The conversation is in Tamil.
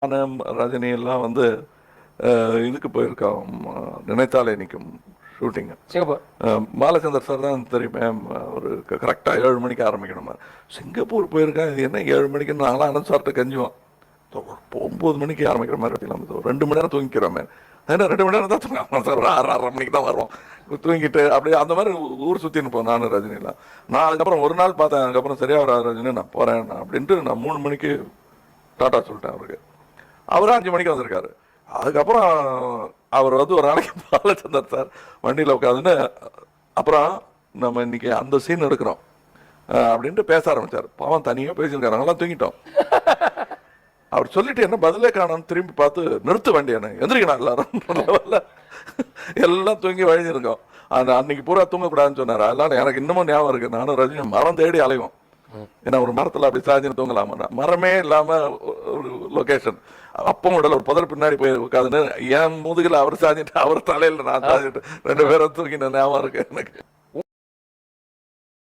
நானும் ரஜினி எல்லாம் வந்து இதுக்கு போயிருக்கோம், நினைத்தாலே நிற்கும் ஷூட்டிங்கு. சிங்கப்பூர். பாலச்சந்தர் சார் தான் தெரியுமே, ஒரு கரெக்டாக 7 மணிக்கு ஆரம்பிக்கணுமா. சிங்கப்பூர் போயிருக்கேன், இது என்ன 7 மணிக்கு, நாங்களாம் அனந்த் சார்கிட்ட கெஞ்சுவோம். 9 மணிக்கு ஆரம்பிக்கிற மாதிரி இருக்கலாம், 2 மணி நேரம் தூங்கிக்கிறோமே. ஏன்னா 2 மணி நேரம் தான் தூங்க சார், 6:30 மணிக்கு தான் வருவோம். தூங்கிட்டு அப்படியே அந்த மாதிரி ஊர் சுற்றின்னு போனேன் நானும் ரஜினிலாம். நான் அதுக்கப்புறம் ஒரு நாள் பார்த்தேன், அதுக்கப்புறம் சரியாக வர ரஜினி நான் போகிறேன் அப்படின்ட்டு நான் 3 மணிக்கு டாட்டா சொல்லிட்டேன் அவருக்கு. அவர் 5 மணிக்கு வந்திருக்காரு. அதுக்கப்புறம் அவர் வந்து ஒரு நாளைக்கு பாலச்சந்தர் சார் வண்டியில் உட்காந்துன்னு, அப்புறம் நம்ம இன்னைக்கு அந்த சீன் எடுக்கிறோம் அப்படின்ட்டு பேச ஆரம்பித்தார். பாவம் தனியாக பேசியிருக்காரு, நாங்களாம் தூங்கிட்டோம். அவர் சொல்லிட்டு என்ன பதிலே காணோன்னு திரும்பி பார்த்து, நிறுத்து வண்டி என்ன எந்திரிக்கணும் எல்லாரும் எல்லாம் தூங்கி வழிஞ்சிருக்கோம். அந்த அன்னைக்கு பூரா தூங்கக்கூடாதுன்னு சொன்னார். அதனால எனக்கு இன்னமும் ஞாபகம் இருக்குது, நானும் ரஜினி மரம் தேடி அலைவோம். ஏன்னா ஒரு மரத்தில் அப்படி சாஞ்சின்னு தூங்கலாமா, மரமே இல்லாமல் ஒரு லொக்கேஷன். அப்பவும் உடல ஒரு புதர் பின்னாடி போய் உட்காந்துன்னு என் முதுகில் அவர் சாஞ்சிட்டு அவர் தலையில் நான் சாஞ்சிட்டு 2 பேரும் தூங்கின ஞாபகம் இருக்கு எனக்கு.